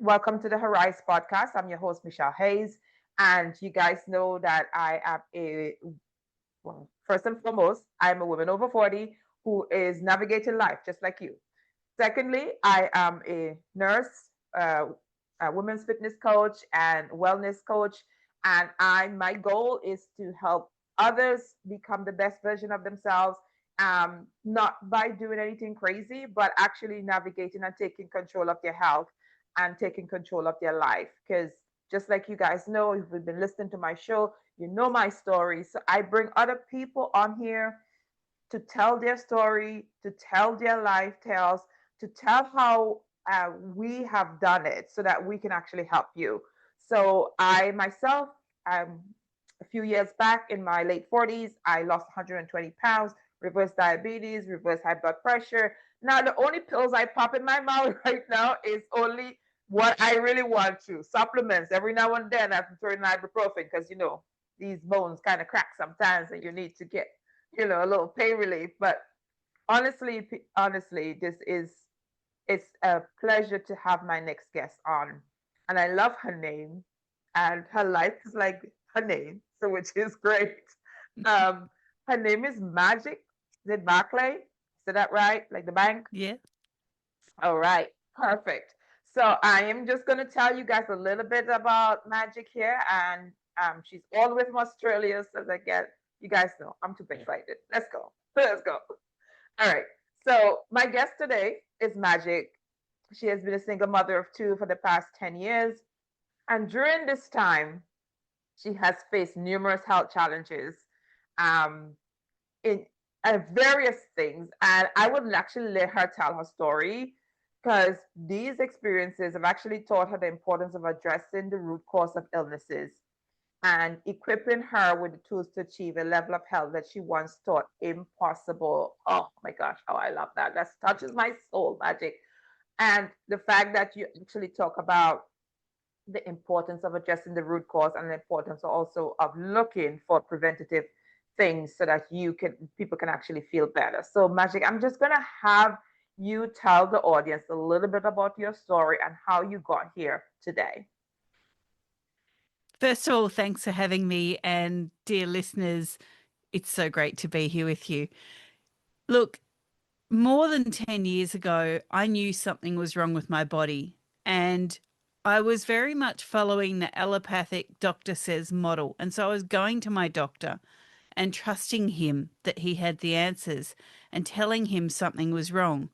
Welcome to the Horizon podcast. I'm your host, Michelle Hayes. And you guys know that I am well, first and foremost, I'm a woman over 40 who is navigating life just like you. Secondly, I am a nurse, uh, a women's fitness coach, and wellness coach. And my goal is to help others become the best version of themselves, not by doing anything crazy, but actually navigating and taking control of their health and taking control of their life. Because just like you guys know, if you've been listening to my show, you know my story. So I bring other people on here to tell their story, to tell their life tales, to tell how we have done it so that we can actually help you. So I myself, a few years back in my late 40s, I lost 120 pounds, reverse diabetes, reverse high blood pressure. Now, the only pills I pop in my mouth right now is only what I really want to. Supplements. Every now and then I'm throwing ibuprofen because, these bones kind of crack sometimes and you need to get, a little pain relief. But honestly, it's a pleasure to have my next guest on. And I love her name and her life is like her name, so which is great. Um, Her name is Magic. Is it Barclay? Is that right? Like the bank? Yeah. All right, perfect. So I am just going to tell you guys a little bit about Magic here, and she's all the way from Australia. So that you guys know, I'm too excited. Let's go. Let's go. All right. So my guest today is Magic. She has been a single mother of two for the past 10 years, and during this time, she has faced numerous health challenges. Um, in various things. And I would actually let her tell her story because these experiences have actually taught her the importance of addressing the root cause of illnesses and equipping her with the tools to achieve a level of health that she once thought impossible. Oh my gosh, how I love that. That touches my soul, Magic. And the fact that you actually talk about the importance of addressing the root cause and the importance also of looking for preventative things so that people can actually feel better. So Magic, I'm just gonna have you tell the audience a little bit about your story and how you got here today. First of all, thanks for having me. And dear listeners, it's so great to be here with you. Look, more than 10 years ago, I knew something was wrong with my body. And I was very much following the allopathic doctor says model. And so I was going to my doctor and trusting him that he had the answers and telling him something was wrong.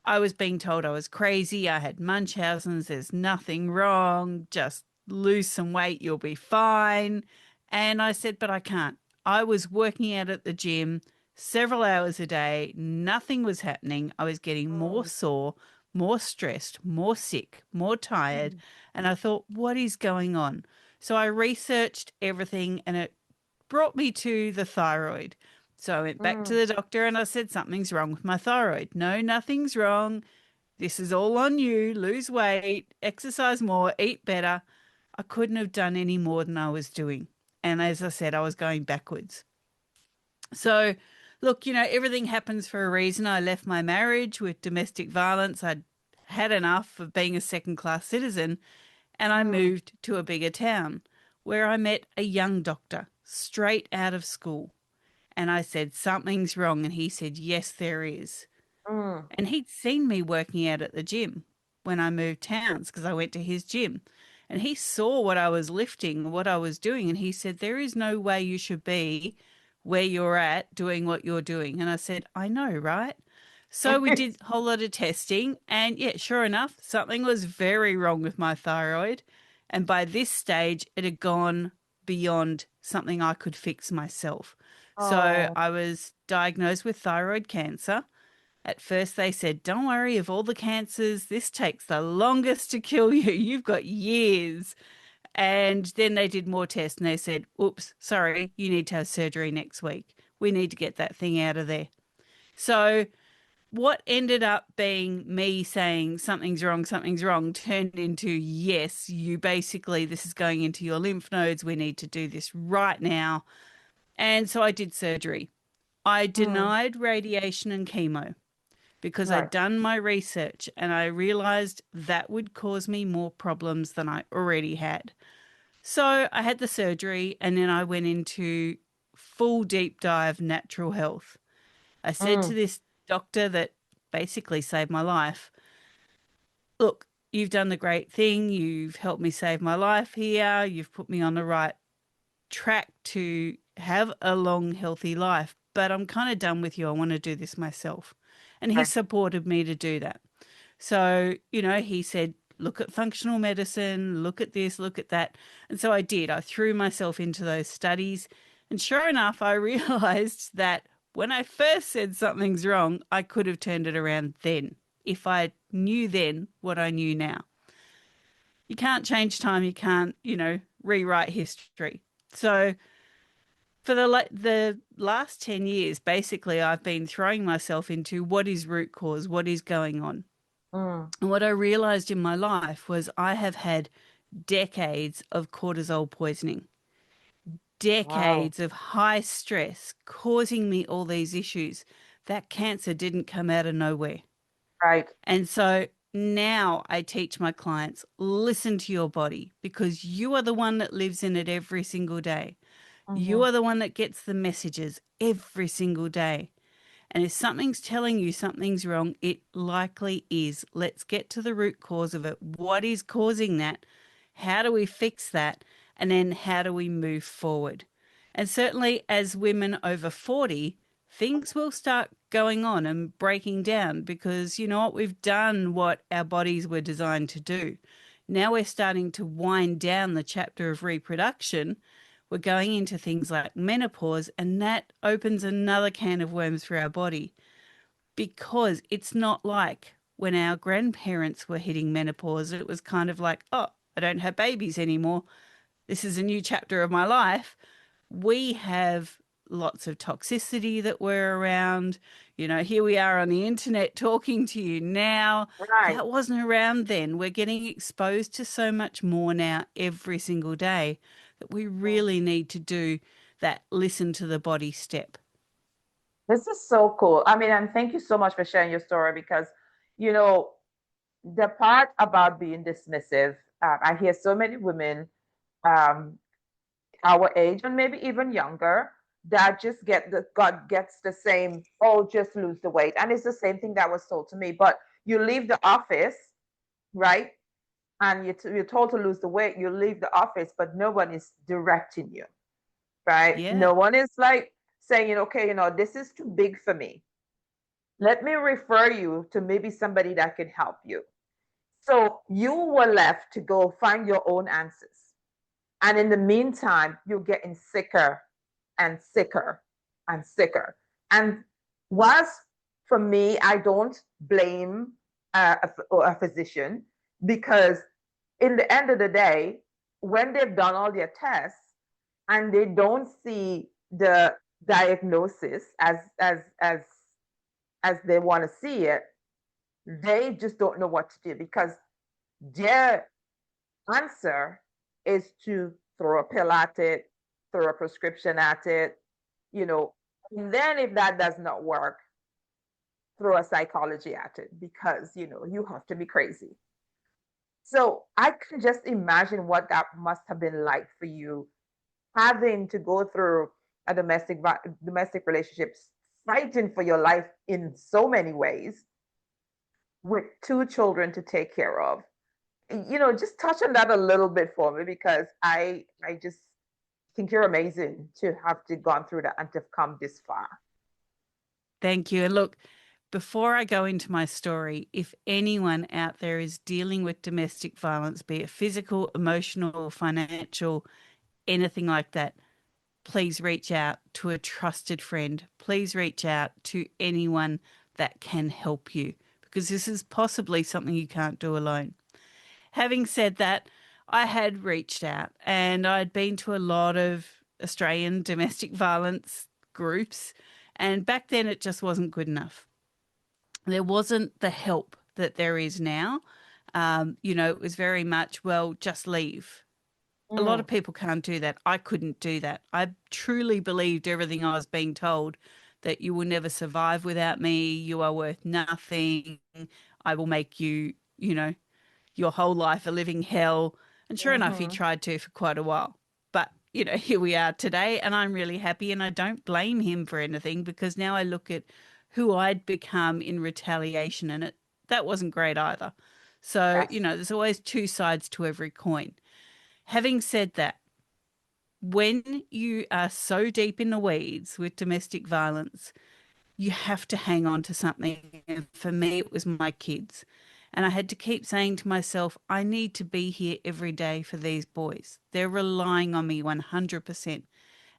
I was being told I was crazy. I had Munchausen's. There's nothing wrong. Just lose some weight. You'll be fine. And I said, but I can't. I was working out at the gym several hours a day. Nothing was happening. I was getting more Mm, sore, more stressed, more sick, more tired. mm, And I thought, what is going on? So I researched everything and it brought me to the thyroid. So I went back to mm. the doctor and I said, something's wrong with my thyroid. No, nothing's wrong. This is all on you. Lose weight, exercise more, eat better. I couldn't have done any more than I was doing. And as I said, I was going backwards. So, look, everything happens for a reason. I left my marriage with domestic violence. I'd had enough of being a second class citizen and I Mm, moved to a bigger town where I met a young doctor straight out of school. And I said, something's wrong. And he said, yes, there is. mm. And he'd seen me working out at the gym when I moved towns because I went to his gym. And he saw what I was lifting, what I was doing. And he said, there is no way you should be where you're at doing what you're doing. And I said, I know, right? So we did a whole lot of testing. And yeah, sure enough, something was very wrong with my thyroid. And by this stage, it had gone beyond something I could fix myself. So Oh, I was diagnosed with thyroid cancer. At first, they said, don't worry, of all the cancers, this takes the longest to kill you. You've got years. And then they did more tests and they said, oops, sorry, you need to have surgery next week. We need to get that thing out of there. So, what ended up being me saying something's wrong, turned into, yes, you basically, this is going into your lymph nodes. We need to do this right now. And so I did surgery. I mm, denied radiation and chemo. because Right. I'd done my research and I realized that would cause me more problems than I already had. So I had the surgery and then I went into full deep dive natural health. I said to Mm, this doctor that basically saved my life, look, you've done the great thing. You've helped me save my life here. You've put me on the right track to have a long, healthy life. But I'm kind of done with you. I want to do this myself. And he right. supported me to do that. So, he said, look at functional medicine, look at this, look at that. And so I did. I threw myself into those studies. And sure enough, I realized that when I first said something's wrong, I could have turned it around then if I knew then what I knew now. You can't change time, you can't, rewrite history. So for the last 10 years, basically, I've been throwing myself into what is root cause, what is going on. Mm, And what I realized in my life was I have had decades of cortisol poisoning, wow. decades of high stress causing me all these issues. That cancer didn't come out of nowhere. Right. And so now I teach my clients, listen to your body because you are the one that lives in it every single day. You Mm-hmm. are the one that gets the messages every single day. And if something's telling you something's wrong, it likely is. Let's get to the root cause of it. What is causing that? How do we fix that? And then how do we move forward? And certainly, as women over 40, things will start going on and breaking down because you know what? We've done what our bodies were designed to do. Now we're starting to wind down the chapter of reproduction. We're going into things like menopause, and that opens another can of worms for our body because it's not like when our grandparents were hitting menopause. It was kind of like, oh, I don't have babies anymore. This is a new chapter of my life. We have lots of toxicity that we're around. Here we are on the internet talking to you now. Right. That wasn't around then. We're getting exposed to so much more now every single day that we Mm. really need to do that listen to the body step. This is so cool. I mean, and thank you so much for sharing your story because, you know, the part about being dismissive, I hear so many women um, our age and maybe even younger that just get the God gets the same, oh, just lose the weight. And it's the same thing that was told to me. But you leave the office, right? And you're told to lose the weight, you leave the office, but no one is directing you, right? Yeah. No one is like saying, okay, this is too big for me. Let me refer you to maybe somebody that can help you. So you were left to go find your own answers. And in the meantime, you're getting sicker and sicker and sicker. And whilst for me, I don't blame a physician because in the end of the day, when they've done all their tests and they don't see the diagnosis as they want to see it, they just don't know what to do because their answer is to throw a pill at it, throw a prescription at it, you know. And then if that does not work, throw a psychology at it because you have to be crazy. So I can just imagine what that must have been like for you, having to go through a domestic relationships, fighting for your life in so many ways, with two children to take care of. Just touch on that a little bit for me because I just think you're amazing to have to gone through that and to come this far. Thank you. And look, before I go into my story, if anyone out there is dealing with domestic violence, be it physical, emotional, financial, anything like that, please reach out to a trusted friend. Please reach out to anyone that can help you because this is possibly something you can't do alone. Having said that, I had reached out and I'd been to a lot of Australian domestic violence groups, and back then it just wasn't good enough. There wasn't the help that there is now. It was very much, well, just leave. A lot Mm, of people can't do that. I couldn't do that. I truly believed everything I was being told that you will never survive without me. You are worth nothing. I will make you, your whole life a living hell. And sure enough, he Mm-hmm. tried to for quite a while. But, here we are today, and I'm really happy. And I don't blame him for anything because now I look at who I'd become in retaliation, and that wasn't great either. So, Yes. there's always two sides to every coin. Having said that, when you are so deep in the weeds with domestic violence, you have to hang on to something. And for me, it was my kids. And I had to keep saying to myself, I need to be here every day for these boys. They're relying on me 100%.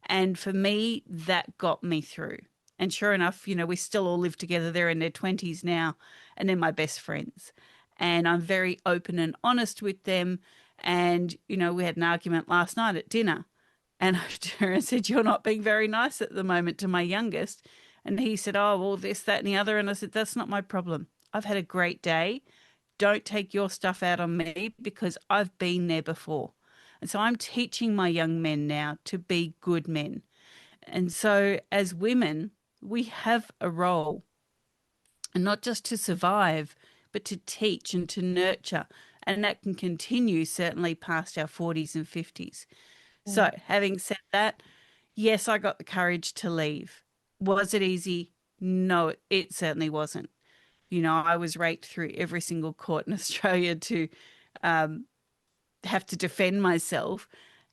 And for me, that got me through. And sure enough, we still all live together. They're in their 20s now, and they're my best friends. And I'm very open and honest with them. And, we had an argument last night at dinner. And I turned to her and said, You're not being very nice at the moment to my youngest. And he said, Oh, well, this, that, and the other. And I said, That's not my problem. I've had a great day. Don't take your stuff out on me because I've been there before. And so I'm teaching my young men now to be good men. And so as women, we have a role, and not just to survive, but to teach and to nurture. And that can continue certainly past our 40s and 50s. So, Mm. having said that, yes, I got the courage to leave. Was it easy? No, it certainly wasn't. I was raked through every single court in Australia to um, have to defend myself.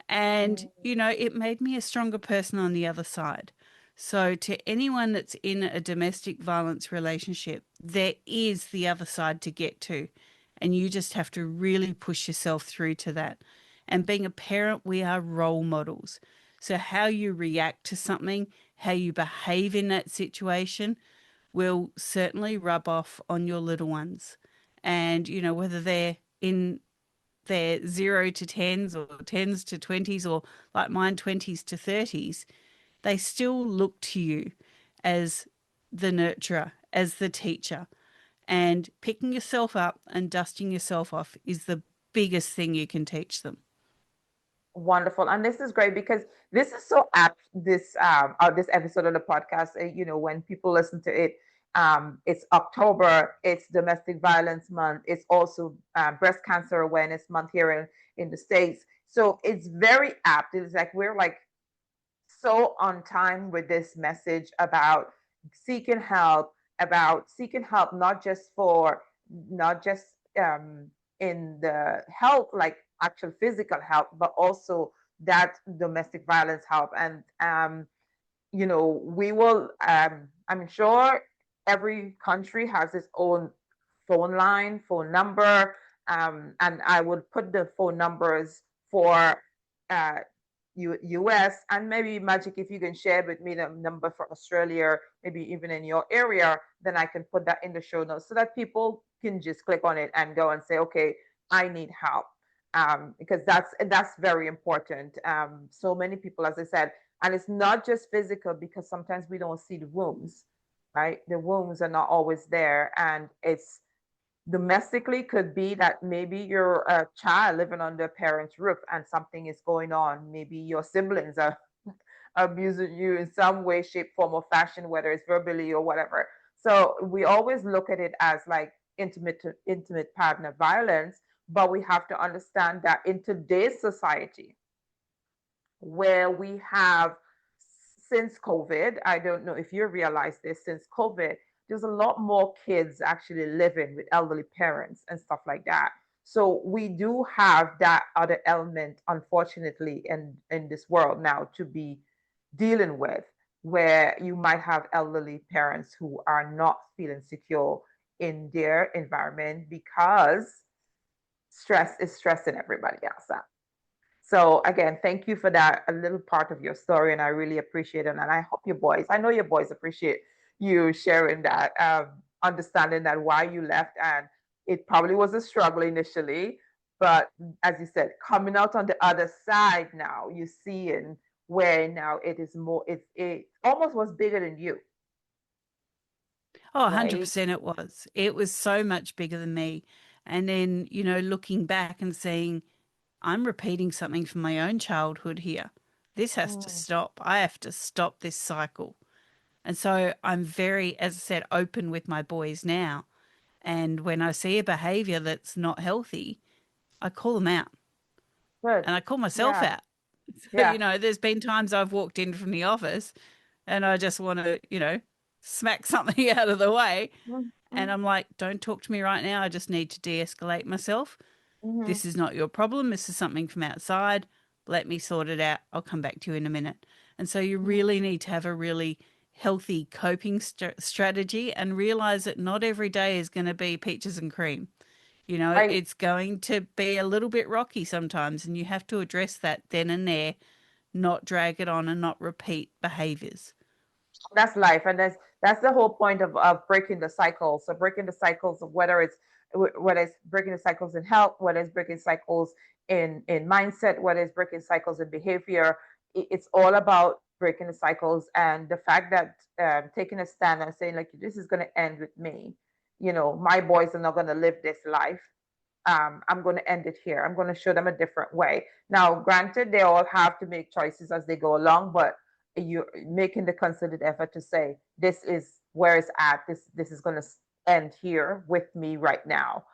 And, Mm. it made me a stronger person on the other side. So, to anyone that's in a domestic violence relationship, there is the other side to get to. And you just have to really push yourself through to that. And being a parent, we are role models. So, how you react to something, how you behave in that situation will certainly rub off on your little ones. And, whether they're in their 0 to 10s or 10s to 20s or like mine 20s to 30s, they still look to you as the nurturer, as the teacher. And picking yourself up and dusting yourself off is the biggest thing you can teach them. Wonderful. And this is great because this is so apt, this episode of the podcast. When people listen to it, it's October, it's domestic violence month, it's also breast cancer awareness month here in the States. So it's very apt. It's like we're like so on time with this message seeking help, about seeking help, not just um, in the health, like actual physical help, but also that domestic violence help. And we will. I'm sure every country has its own phone line, phone number, and I would put the phone numbers for uh, US, and maybe Magic, if you can share with me the number for Australia, maybe even in your area, then I can put that in the show notes so that people can just click on it and go and say, okay, I need help. Because that's very important. So many people, as I said, and it's not just physical because sometimes we don't see the wounds, right? The wounds are not always there, and it's domestically could be that maybe you're a child living under a parent's roof and something is going on. Maybe your siblings are abusing you in some way, shape, form, or fashion, whether it's verbally or whatever. So we always look at it as like intimate partner violence, but we have to understand that in today's society, where we have, since COVID, I don't know if you realize this, since COVID, there's a lot more kids actually living with elderly parents and stuff like that. So we do have that other element, unfortunately, in this world now to be dealing with, where you might have elderly parents who are not feeling secure in their environment because stress is stressing everybody else out. So again, thank you for that, a little part of your story, and I really appreciate it. And I hope I know your boys appreciate you sharing that, understanding that why you left, and it probably was a struggle initially, but as you said, coming out on the other side now, you see in where now it is more, it almost was bigger than you, Oh, right? 100% it was. It was so much bigger than me. And then, looking back and seeing I'm repeating something from my own childhood here. This has to Mm, stop. I have to stop this cycle. And so I'm very, as I said, open with my boys now. And when I see a behavior that's not healthy, I call them out Good. and I call myself Yeah. out. So, Yeah. there's been times I've walked in from the office and I just want to, smack something out of the way. And Mm-hmm. I'm like, don't talk to me right now. I just need to de escalate myself. Mm-hmm. This is not your problem. This is something from outside. Let me sort it out. I'll come back to you in a minute. And so you really need to have a really healthy coping strategy and realize that not every day is going to be peaches and cream. I It's going to be a little bit rocky sometimes, and you have to address that then and there, not drag it on and not repeat behaviors. That's life, and that's the whole point of breaking the cycle. So breaking the cycles of whether it's breaking the cycles in health, whether it's breaking cycles in mindset, whether it's breaking cycles in behavior. It's all about breaking the cycles, and the fact that taking a stand and saying like this is going to end with me. My boys are not going to live this life. I'm going to end it here. I'm going to show them a different way. Now, granted, they all have to make choices as they go along, but you're making the considered effort to say, this is where it's at. This is going to end here with me right now.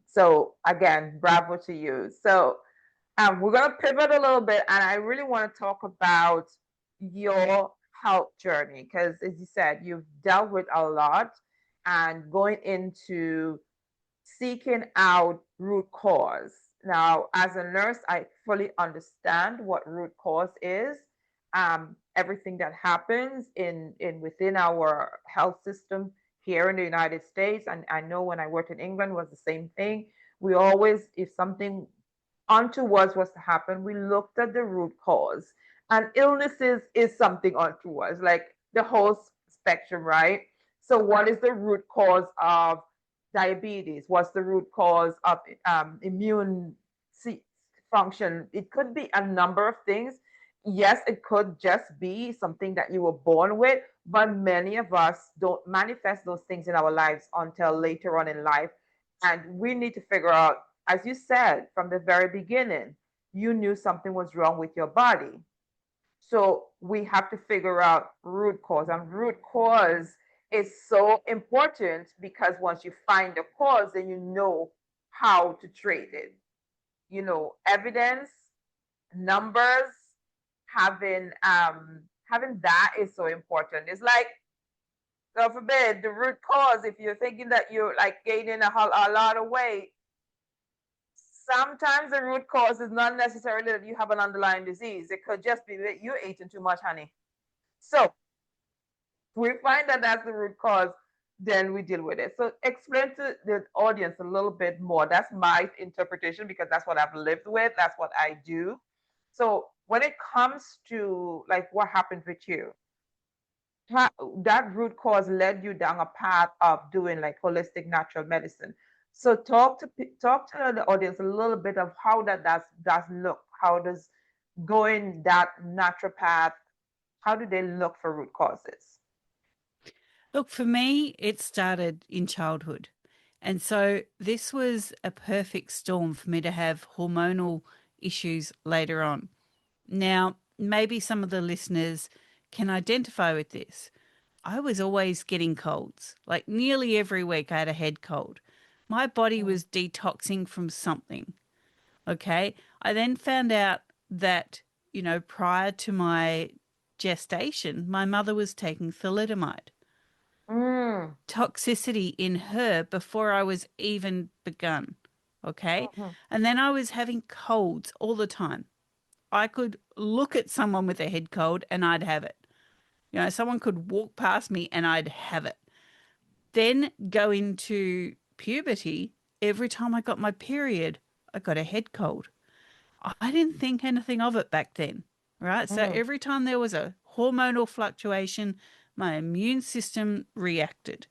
So again, bravo to you. So we're going to pivot a little bit, and I really want to talk about your health journey because, as you said, you've dealt with a lot and going into seeking out root cause. Now, as a nurse, I fully understand what root cause is. Everything that happens in within our health system here in the United States, and I know when I worked in England was the same thing. We always, if something untoward was to happen, we looked at the root cause. And illnesses is something untoward, like the whole spectrum, right? So, what is the root cause of diabetes? What's the root cause of immune function? It could be a number of things. Yes, it could just be something that you were born with, but many of us don't manifest those things in our lives until later on in life. And we need to figure out, as you said from the very beginning, you knew something was wrong with your body. So we have to figure out root cause. And root cause is so important because once you find the cause, then you know how to treat it. Evidence, numbers, having that is so important. It's like, God forbid, the root cause, if you're thinking that you're like gaining a lot of weight, sometimes the root cause is not necessarily that you have an underlying disease. It could just be that you're eating too much honey. So we find that that's the root cause, then we deal with it. So explain to the audience a little bit more. That's my interpretation because that's what I've lived with. That's what I do. So when it comes to like what happened with you, that root cause led you down a path of doing like holistic natural medicine. So talk to the audience a little bit of how that does look. How does going that natural path? How do they look for root causes? Look, for me, it started in childhood. And so this was a perfect storm for me to have hormonal issues later on. Now, maybe some of the listeners can identify with this. I was always getting colds. Like nearly every week, I had a head cold. My body Mm, was detoxing from something. Okay. I then found out that, prior to my gestation, my mother was taking thalidomide. mm, Toxicity in her before I was even begun. Okay. mhm, And then I was having colds all the time. I could look at someone with a head cold and I'd have it. Someone could walk past me and I'd have it. Then go into puberty. Every time I got my period, I got a head cold. I didn't think anything of it back then, right? So mm, every time there was a hormonal fluctuation, my immune system reacted.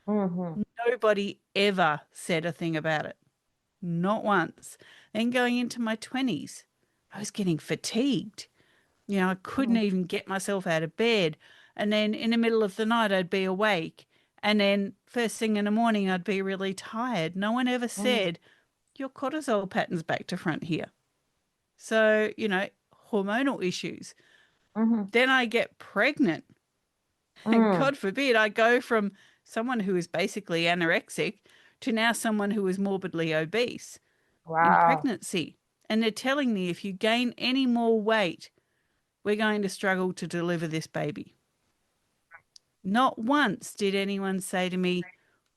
mhm, Nobody ever said a thing about it. Not once. Then going into my 20s, I was getting fatigued. I couldn't mhm, even get myself out of bed. And then in the middle of the night, I'd be awake. And then first thing in the morning, I'd be really tired. No one ever mhm, said, your cortisol pattern's back to front here. So, hormonal issues. mhm, Then I get pregnant And Mm. God forbid I go from someone who is basically anorexic to now someone who is morbidly obese in Wow. pregnancy. And they're telling me if you gain any more weight, we're going to struggle to deliver this baby. Not once did anyone say to me,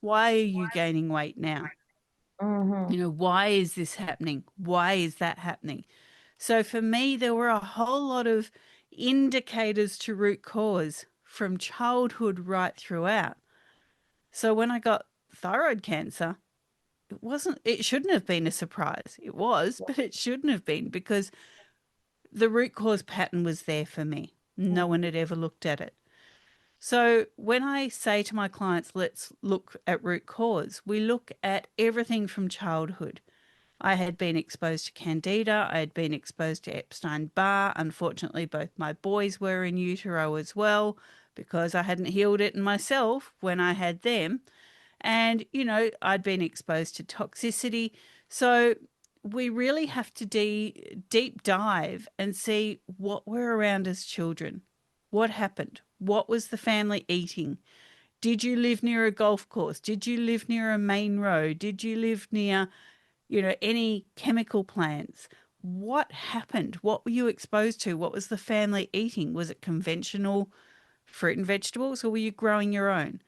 why are you gaining weight now? Mm-hmm. Why is this happening? Why is that happening? So for me, there were a whole lot of indicators to root cause from childhood right throughout. So when I got thyroid cancer, it shouldn't have been a surprise. It was, but it shouldn't have been because the root cause pattern was there for me. No one had ever looked at it. So when I say to my clients, let's look at root cause, we look at everything from childhood. I had been exposed to candida. I had been exposed to Epstein-Barr. Unfortunately, both my boys were in utero as well because I hadn't healed it in myself when I had them. And, I'd been exposed to toxicity. So we really have to deep dive and see what we're around as children. What happened? What was the family eating? Did you live near a golf course? Did you live near a main road? Did you live near, any chemical plants? What happened? What were you exposed to? What was the family eating? Was it conventional fruit and vegetables or were you growing your own?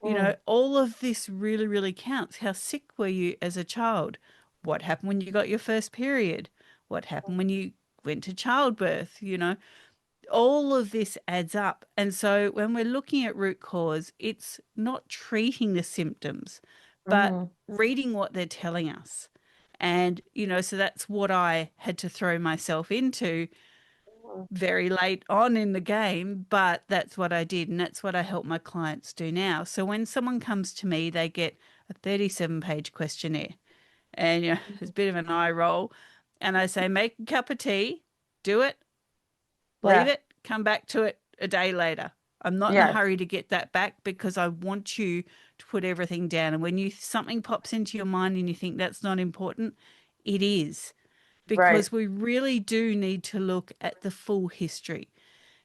Mm. All of this really, really counts. How sick were you as a child? What happened when you got your first period? What happened when you went to childbirth? All of this adds up. And so when we're looking at root cause, it's not treating the symptoms, but Mm-hmm. reading what they're telling us. And, so that's what I had to throw myself into very late on in the game, but that's what I did. And that's what I help my clients do now. So when someone comes to me, they get a 37-page questionnaire and, it's a bit of an eye roll. And I say, make a cup of tea, do it, leave Yeah. it, come back to it a day later. I'm not in a Yes. hurry to get that back because I want you to put everything down. And when something pops into your mind and you think that's not important, it is Right. because we really do need to look at the full history.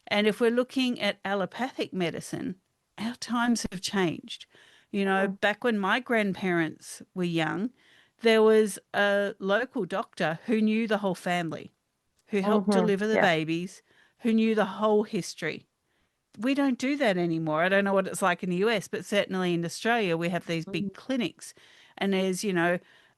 And if we're looking at allopathic medicine, our times have changed. Back when my grandparents were young, there was a local doctor who knew the whole family, who helped Mm-hmm. deliver the Yeah. babies, who knew the whole history. We don't do that anymore. I don't know what it's like in the US, but certainly in Australia, we have these big clinics and there's,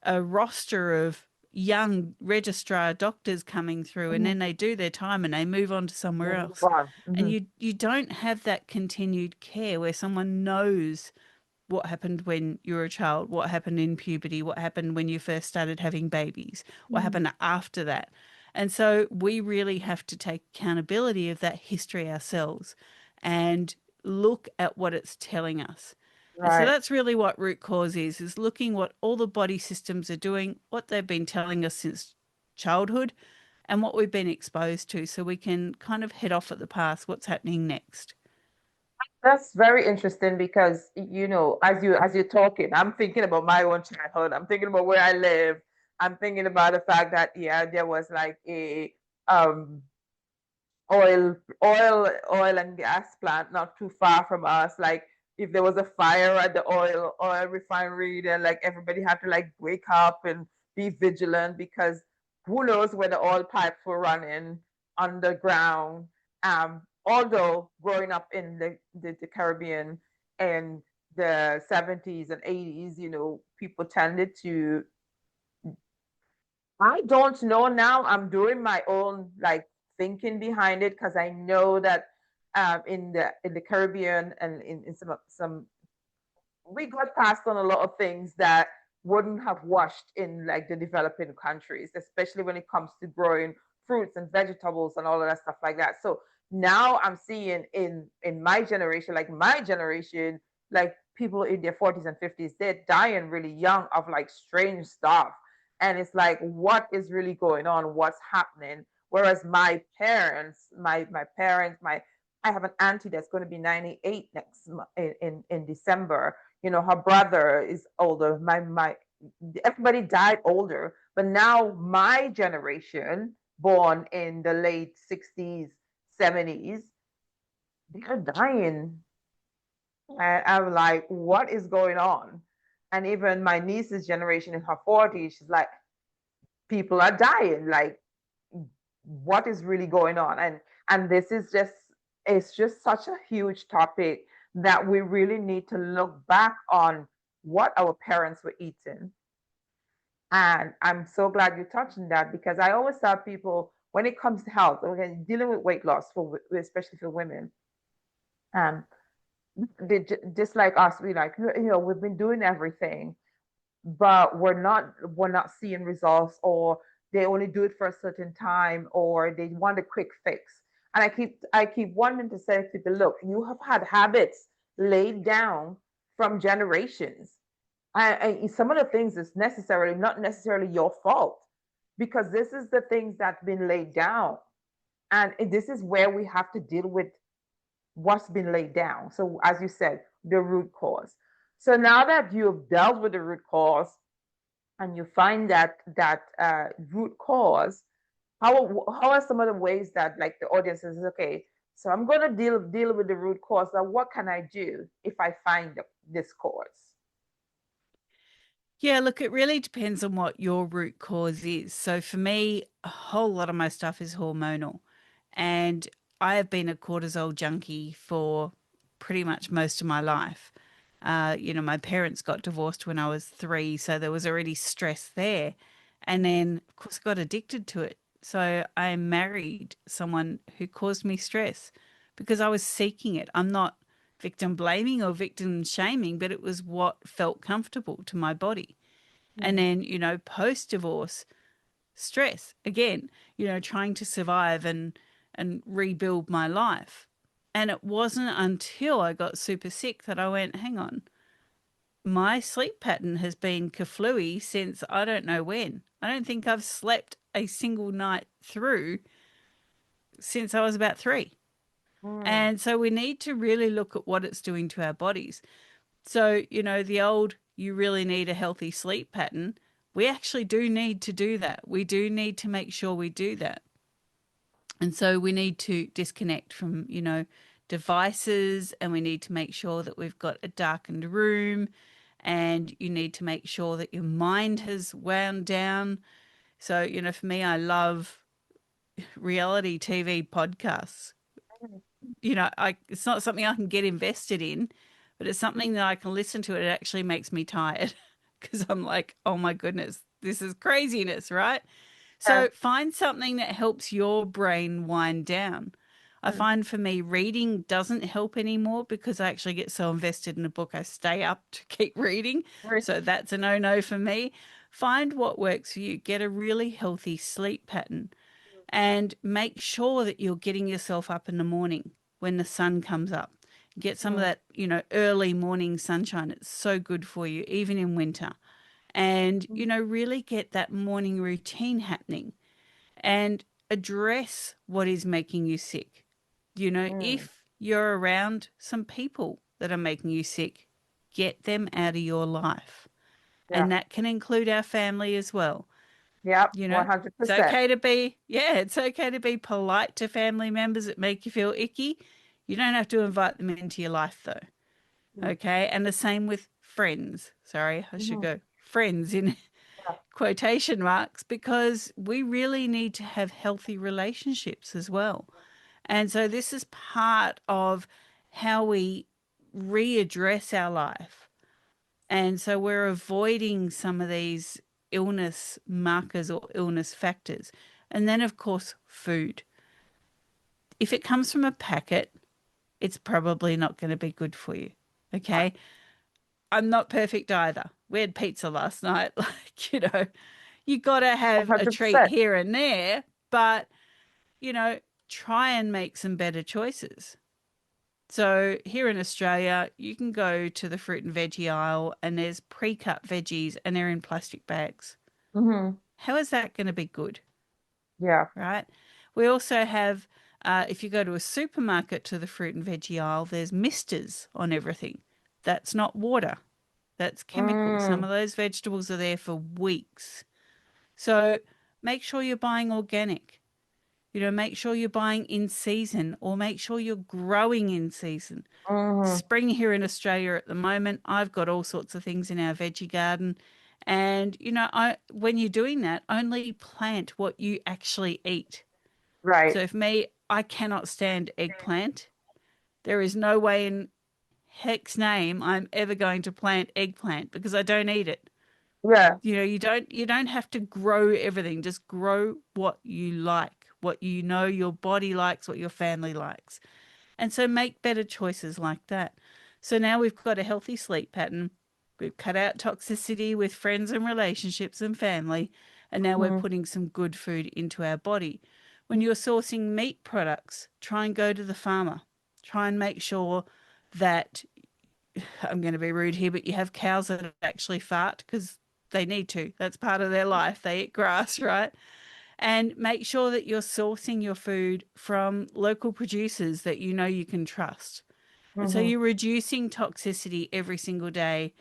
a roster of young registrar doctors coming through and Mm-hmm. then they do their time and they move on to somewhere Move else. on. And Mm-hmm. you don't have that continued care where someone knows what happened when you were a child, what happened in puberty, what happened when you first started having babies, what happened after that. And so we really have to take accountability of that history ourselves and look at what it's telling us. And so Right. that's really what root cause is looking what all the body systems are doing, what they've been telling us since childhood, and what we've been exposed to so we can kind of head off at the pass, what's happening next. That's very interesting because as you're talking, I'm thinking about my own childhood. I'm thinking about where I live. I'm thinking about the fact that yeah, there was like a um oil and gas plant not too far from us. Like if there was a fire at the oil refinery, then like everybody had to like wake up and be vigilant because who knows where the oil pipes were running underground. Although growing up in the Caribbean and the 70s and 80s, people tended to, I don't know now. I'm doing my own like thinking behind it because I know that in the Caribbean and in some we got passed on a lot of things that wouldn't have washed in like the developing countries, especially when it comes to growing fruits and vegetables and all of that stuff like that. So now I'm seeing in my generation, like people in their 40s and 50s, they're dying really young of like strange stuff. And it's like, what is really going on? What's happening? Whereas my parents, I have an auntie that's going to be 98 next in December. Her brother is older. My everybody died older, but now my generation, born in the late 60s, 70s, they're dying And I'm like, what is going on? And even my niece's generation in her 40s, she's like, people are dying. Like, what is really going on? And this is just, it's just such a huge topic that we really need to look back on what our parents were eating. And I'm so glad you touched on that, because I always tell people when it comes to health, okay, dealing with weight loss for especially for women, um, just like us, we like, we've been doing everything, but we're not seeing results, or they only do it for a certain time, or they want a quick fix. And I keep wanting to say to people, look, you have had habits laid down from generations. Some of the things is necessarily not necessarily your fault, because this is the things that's been laid down, and this is where we have to deal with what's been laid down. So, as you said, the root cause. So now that you've dealt with the root cause, and you find that root cause, how are some of the ways that, like, the audience says, okay, so I'm going to deal with the root cause. Now, what can I do if I find this cause? Yeah, look, it really depends on what your root cause is. So for me, a whole lot of my stuff is hormonal. And I have been a cortisol junkie for pretty much most of my life. My parents got divorced when I was 3, so there was already stress there. And then, of course, I got addicted to it. So I married someone who caused me stress because I was seeking it. I'm not victim blaming or victim shaming, but it was what felt comfortable to my body. And Mm, then, post divorce, stress again, trying to survive and rebuild my life. And it wasn't until I got super sick that I went, hang on, my sleep pattern has been kaflooey since I don't know when. I don't think I've slept a single night through since I was about 3. mm, And so we need to really look at what it's doing to our bodies. So, the old, you really need a healthy sleep pattern. We actually do need to do that. We do need to make sure we do that. And so we need to disconnect from, devices, and we need to make sure that we've got a darkened room, and you need to make sure that your mind has wound down. So, for me, I love reality TV podcasts. It's not something I can get invested in, but it's something that I can listen to. It actually makes me tired because I'm like, oh my goodness, this is craziness, right? yeah, So find something that helps your brain wind down. I mm, find for me, reading doesn't help anymore because I actually get so invested in a book, I stay up to keep reading. right, So that's a no-no for me. Find what works for you. Get a really healthy sleep pattern and make sure that you're getting yourself up in the morning when the sun comes up. Get some of mm, that, early morning sunshine. It's so good for you, even in winter. And, mm, really get that morning routine happening and address what is making you sick. mm. If you're around some people that are making you sick, get them out of your life. Yeah, And that can include our family as well. yep, You know, it's 100%. okay to be, yeah, it's okay to be polite to family members that make you feel icky. You don't have to invite them into your life though. Mm, Okay. And the same with friends. Sorry, I should mhm, go friends in yeah, quotation marks because we really need to have healthy relationships as well. And so this is part of how we readdress our life. And so we're avoiding some of these illness markers or illness factors. And then, of course, food. If it comes from a packet, it's probably not going to be good for you. yeah, Okay. I'm not perfect either. We had pizza last night. Like, you got to have a treat 100%. here and there, but, you know, try and make some better choices. So here in Australia, you can go to the fruit and veggie aisle and there's pre-cut veggies and they're in plastic bags. Hmm. How is that going to be good, Yeah. right? We also have, if you go to a supermarket to the fruit and veggie aisle, there's misters on everything. That's not water, that's chemical. Some Mm, of those vegetables are there for weeks. So make sure you're buying organic. Make sure you're buying in season or make sure you're growing in season. Mm-hmm. Spring here in Australia at the moment, I've got all sorts of things in our veggie garden. And, when you're doing that, only plant what you actually eat. Right. So for me, I cannot stand eggplant. There is no way in heck's name I'm ever going to plant eggplant because I don't eat it. Yeah. You don't have to grow everything. Just grow what you like, what you know your body likes, what your family likes. And so make better choices like that. So now we've got a healthy sleep pattern. We've cut out toxicity with friends and relationships and family. And now we're Mm-hmm. putting some good food into our body. When you're sourcing meat products, try and go to the farmer. Try and make sure that, I'm going to be rude here, but you have cows that actually fart because they need to. That's part of their life. They eat grass, right? And make sure that you're sourcing your food from local producers that you know you can trust. And so Mm-hmm. you're reducing toxicity every single day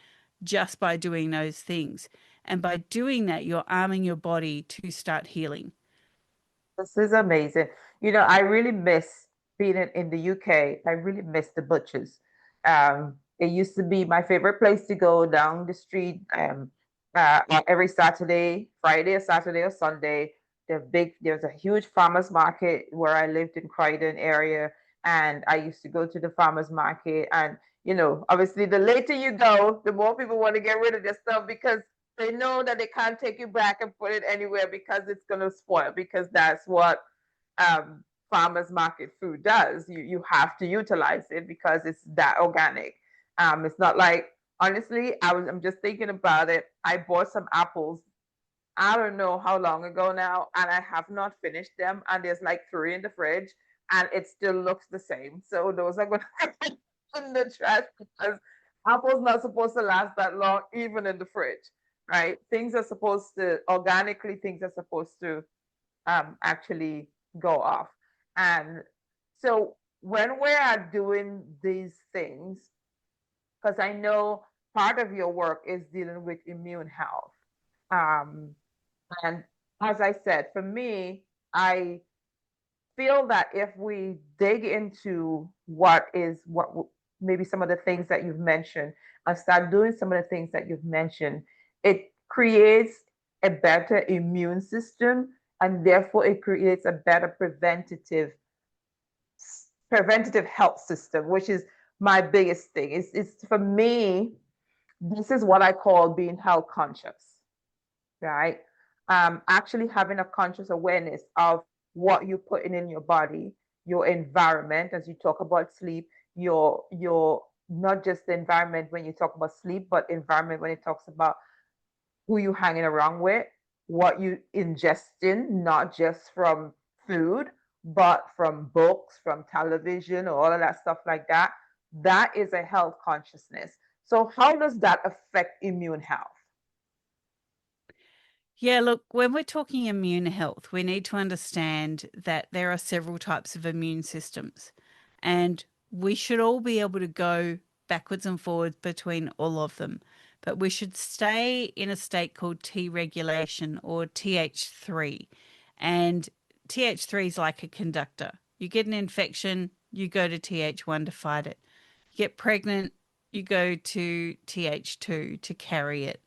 just by doing those things. And by doing that, you're arming your body to start healing. This is amazing. I really miss being in the UK. I really miss the butchers. It used to be my favorite place to go down the street on every Saturday, Friday or Saturday or Sunday. There's a huge farmers market where I lived in Croydon area, and I used to go to the farmers market. And obviously, the later you go, the more people want to get rid of their stuff because they know that they can't take it back and put it anywhere because it's going to spoil, because that's what um, farmers market food does. You have to utilize it because it's that organic. It's not like, honestly, I'm just thinking about it. I bought some apples, I don't know how long ago now, and I have not finished them, and there's like three in the fridge, and it still looks the same. So those are going to in the trash because apples not supposed to last that long, even in the fridge, right? Things are supposed to organically, things are supposed to actually go off. And so when we are doing these things, because I know part of your work is dealing with immune health. Um, and as I said, for me, I feel that if we dig into what maybe some of the things that you've mentioned and start doing some of the things that you've mentioned, it creates a better immune system, and therefore it creates a better preventative health system, which is my biggest thing. It's for me, this is what I call being health conscious, right? Actually having a conscious awareness of what you're putting in your body, your environment, as you talk about sleep, your not just the environment when you talk about sleep, but environment when it talks about who you hanging around with, what you ingesting, not just from food, but from books, from television, or all of that stuff like that. That is a health consciousness. So how does that affect immune health? Yeah, look, when we're talking immune health, we need to understand that there are several types of immune systems, and we should all be able to go backwards and forwards between all of them. But we should stay in a state called T regulation or TH3. And TH3 is like a conductor. You get an infection, you go to TH1 to fight it. You get pregnant, you go to TH2 to carry it.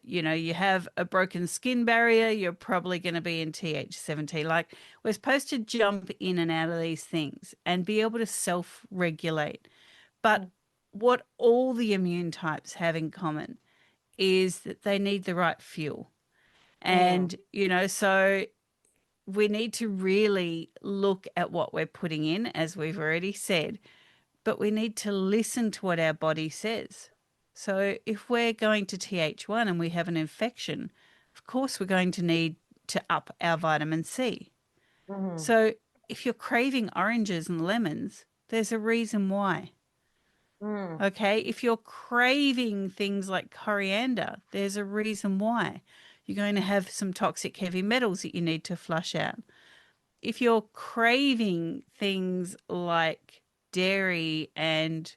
You have a broken skin barrier, you're probably going to be in TH17. Like, we're supposed to jump in and out of these things and be able to self regulate. But what all the immune types have in common is that they need the right fuel. Mm, So we need to really look at what we're putting in, as we've already said, but we need to listen to what our body says. So if we're going to TH1 and we have an infection, of course we're going to need to up our vitamin C. mm, So if you're craving oranges and lemons, there's a reason why. mm, Okay, if you're craving things like coriander, there's a reason why. You're going to have some toxic heavy metals that you need to flush out. If you're craving things like dairy and,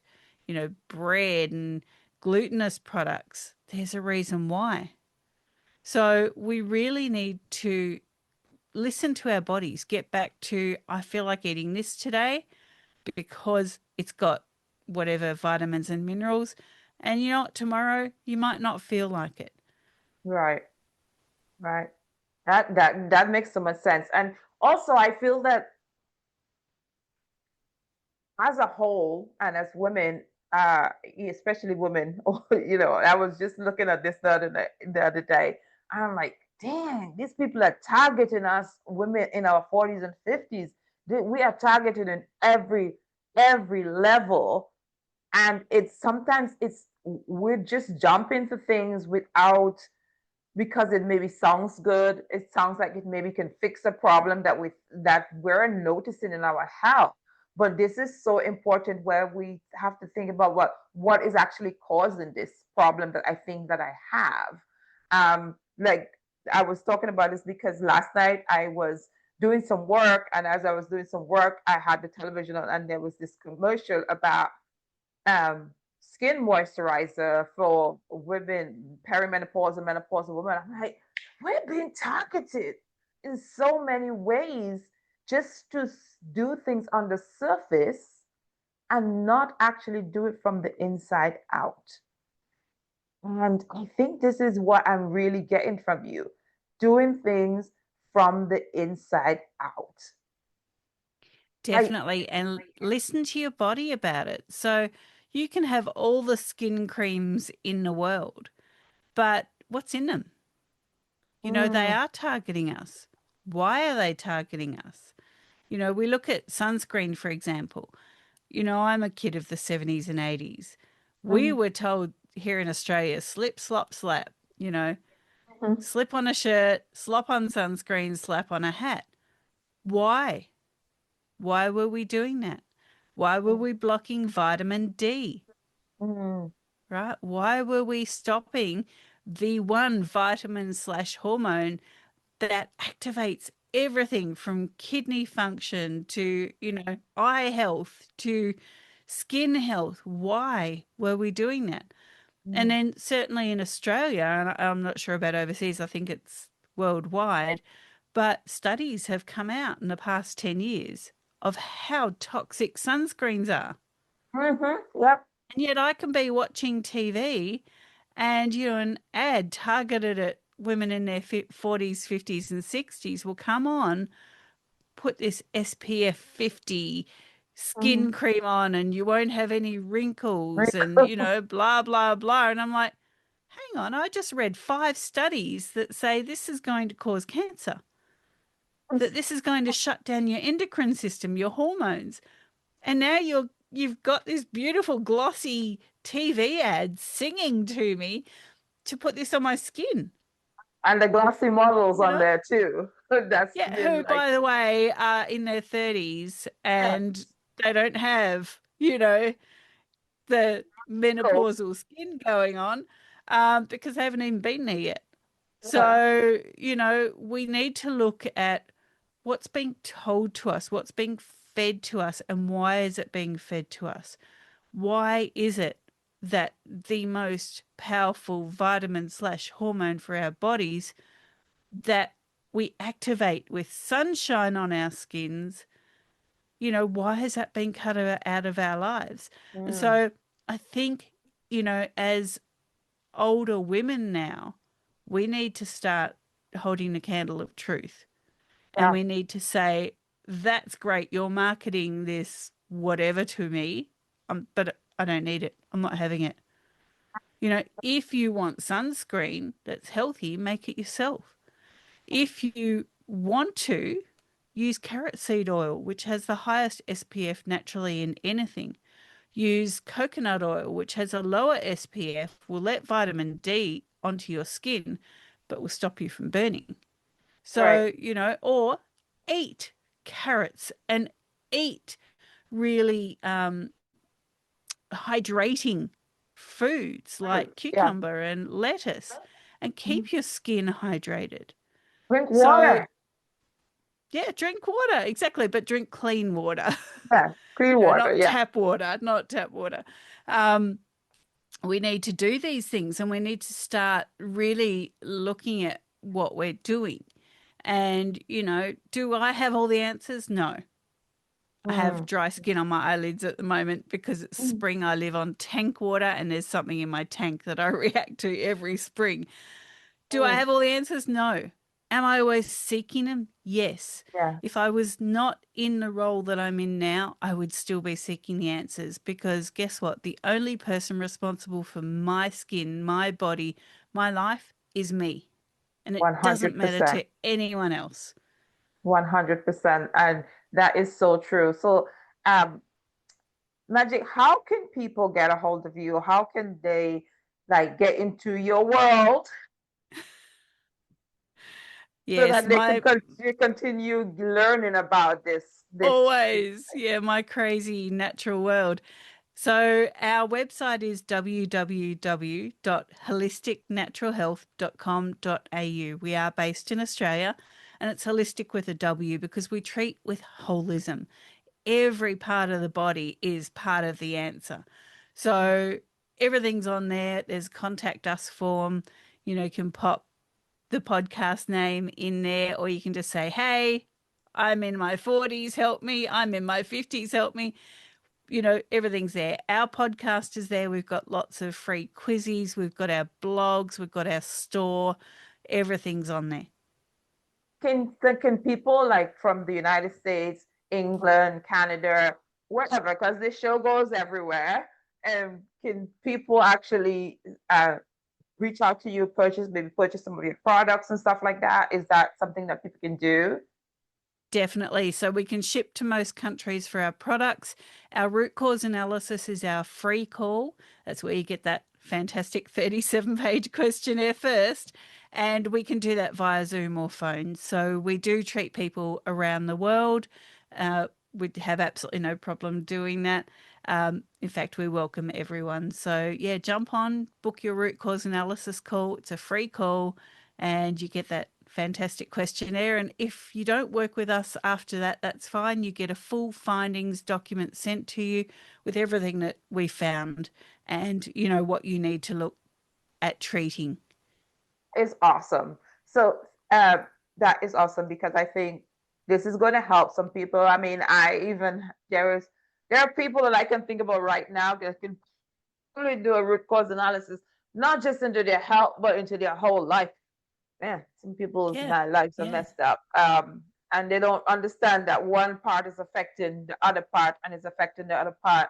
bread and glutinous products, there's a reason why. So we really need to listen to our bodies, get back to, I feel like eating this today because it's got whatever vitamins and minerals. And you know what, tomorrow you might not feel like it. Right. Right. That makes so much sense. And also I feel that as a whole and as women, especially women, I was just looking at this the other day. I'm like, dang, these people are targeting us women in our 40s and 50s. We are targeted in every level. And it's sometimes it's we're just jumping to things without because it maybe sounds good. It sounds like it maybe can fix a problem that we're noticing in our health. But this is so important where we have to think about what is actually causing this problem that I think that I have. Like I was talking about this because last night I was doing some work, and as I was doing some work, I had the television on, and there was this commercial about um, skin moisturizer for women, perimenopause and menopausal women. I'm like, we're being targeted in so many ways just to do things on the surface and not actually do it from the inside out. And I think this is what I'm really getting from you, doing things from the inside out. I, Definitely. And listen to your body about it. So you can have all the skin creams in the world, but what's in them? You know, they mm, are targeting us. Why are they targeting us? You know, we look at sunscreen, for example. You know, I'm a kid of the 70s and 80s. We mm, were told here in Australia, slip, slop, slap, you know, mm, slip on a shirt, slop on sunscreen, slap on a hat. Why? Why were we doing that? Why were we blocking vitamin D? mm, Right? Why were we stopping the one vitamin slash hormone that activates everything from kidney function to, you know, eye health to skin health? Why were we doing that? And mm, then certainly in Australia, and I'm not sure about overseas, I think it's worldwide, but studies have come out in the past 10 years of how toxic sunscreens are. yep. And yet I can be watching TV and, you know, an ad targeted at women in their 40s, 50s, and 60s will come on, put this SPF 50 Mm. skin cream on, and you won't have any wrinkles and, you know, blah, blah, blah. And I'm like, hang on, I just read 5 studies that say this is going to cause cancer, that this is going to shut down your endocrine system, your hormones. And now you've got this beautiful glossy TV ad singing to me to put this on my skin, And the glossy models you on know? there too. That's Yeah, been who, like, by the way, are in their 30s yeah, and they don't have, you know, the cool. menopausal skin going on because they haven't even been there yet. Yeah. So, you know, we need to look at what's being told to us, what's being fed to us, and why is it being fed to us? Why is it that the most powerful vitamin slash hormone for our bodies that we activate with sunshine on our skins, you know, why has that been cut out of our lives? And Mm, so I think, you know, as older women now, we need to start holding the candle of truth. And yeah. we need to say, that's great. You're marketing this whatever to me, but I don't need it. I'm not having it. You know, if you want sunscreen that's healthy, make it yourself. If you want to, use carrot seed oil, which has the highest SPF naturally in anything. Use coconut oil, which has a lower SPF, will let vitamin D onto your skin, but will stop you from burning. Right. So, you know, or eat carrots and eat really hydrating foods Mm, like yeah. cucumber and lettuce and Mm. keep your skin hydrated. Drink So, water. yeah, drink water, exactly, but drink clean water. Yeah. Clean You know, water. not Yeah. tap water, not tap water. Um, we need to do these things and we need to start really looking at what we're doing. And, do I have all the answers? No. I have Mm, dry skin on my eyelids at the moment because it's mm, spring. I live on tank water and there's something in my tank that I react to every spring. Do I mm. have all the answers? No. Am I always seeking them? Yes. Yeah, If I was not in the role that I'm in now, I would still be seeking the answers because guess what? The only person responsible for my skin, my body, my life is me. And it doesn't matter 100%. to anyone else. 100%. And that is so true. So, um, Magic, how can people get a hold of you? How can they like get into your world so Yes, that they can my continue learning about this? always, yeah, my crazy natural world. So our website is www.holisticnaturalhealth.com.au. We are based in Australia and it's holistic with a W because we treat with holism. Every part of the body is part of the answer. So everything's on there. There's a contact us form. You can pop the podcast name in there, or you can just say, hey, I'm in my 40s, help me. I'm in my 50s, help me. Everything's there. Our podcast is there. We've got lots of free quizzes. We've got our blogs. We've got our store. Everything's on there. Can people like from the United States, England, Canada, wherever, because this show goes everywhere, and can people actually reach out to you, maybe purchase some of your products and stuff like that? Is that something that people can do? Definitely. So we can ship to most countries for our products. Our root cause analysis is our free call. That's where you get that fantastic 37-page questionnaire first. And we can do that via Zoom or phone. So we do treat people around the world. We have absolutely no problem doing that. In fact, we welcome everyone. So, yeah, jump on, book your root cause analysis call. It's a free call, and you get that fantastic questionnaire. And if you don't work with us after that, that's fine. You get a full findings document sent to you with everything that we found and what you need to look at treating. Is awesome. So uh, that is awesome because I think this is going to help some people. I mean, there are people that I can think about right now that can really do a root cause analysis, not just into their health, but into their whole life. Man, some people's Yeah. lives are Yeah. messed up. And they don't understand that one part is affecting the other part and is affecting the other part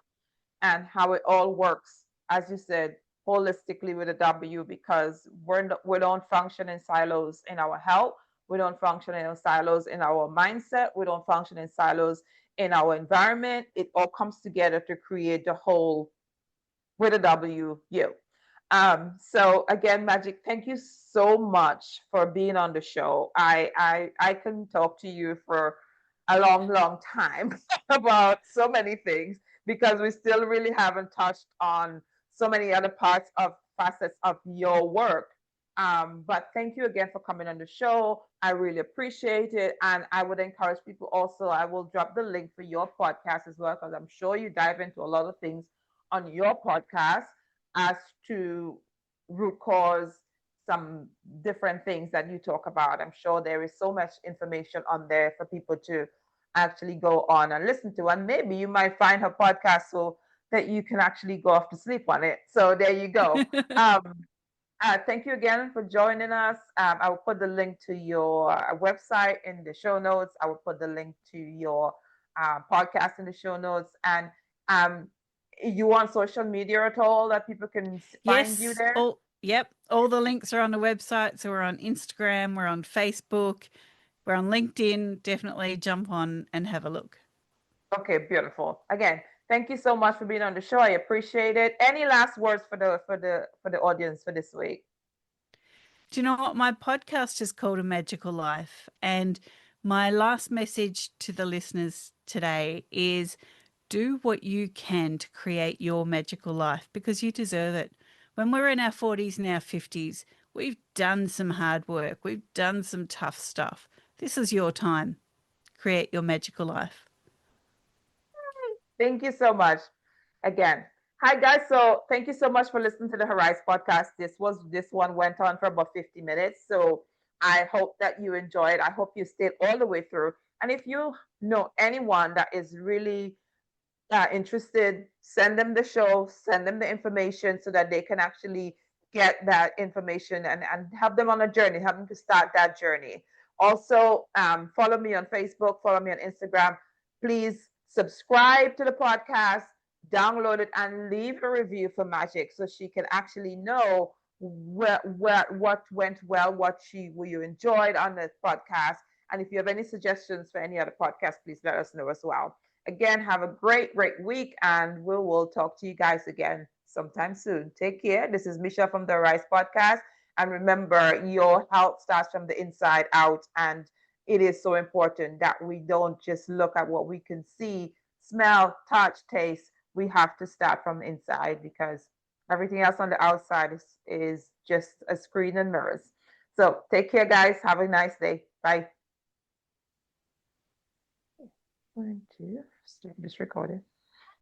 and how it all works, as you said, holistically with a W, because we don't function in silos in our health. We don't function in silos in our mindset. We don't function in silos in our environment. It all comes together to create the whole with a W, you. So again, Magic, thank you so much for being on the show. I can talk to you for a long, long time about so many things because we still really haven't touched on so many other parts of facets of your work. But thank you again for coming on the show. I really appreciate it. And I would encourage people also, I will drop the link for your podcast as well, because I'm sure you dive into a lot of things on your podcast as to root cause some different things that you talk about. I'm sure there is so much information on there for people to actually go on and listen to. And maybe you might find her podcast so that you can actually go off to sleep on it. So there you go. Thank you again for joining us. I will put the link to your website in the show notes. I will put the link to your podcast in the show notes. And um, you on social media at all that people can find you Yes. there? All the links are on the website. So we're on Instagram, we're on Facebook, we're on LinkedIn. Definitely jump on and have a look. Okay, beautiful. Again, thank you so much for being on the show. I appreciate it. Any last words for the audience for this week? Do you know what? My podcast is called A Magical Life. And my last message to the listeners today is do what you can to create your magical life because you deserve it. When we're in our 40s and our 50s, we've done some hard work, we've done some tough stuff. This is your time. Create your magical life. Thank you so much. Again, hi guys. So thank you so much for listening to the Horizon podcast. This one went on for about 50 minutes. So I hope that you enjoyed. I hope you stayed all the way through. And if you know anyone that is really interested, send them the show, send them the information so that they can actually get that information and have them on a journey, have them to start that journey. Also, follow me on Facebook, follow me on Instagram. Please subscribe to the podcast, download it, and leave a review for Magic so she can actually know what went well, what you enjoyed on the podcast. And if you have any suggestions for any other podcast, please let us know as well. Again, have a great week, and we will talk to you guys again sometime soon. Take care. This is Misha from the Rise Podcast. And remember, your health starts from the inside out. And it is so important that we don't just look at what we can see, smell, touch, taste. We have to start from the inside, because everything else on the outside is just a screen and mirrors. So take care, guys. Have a nice day. Bye. Going to stop this recording.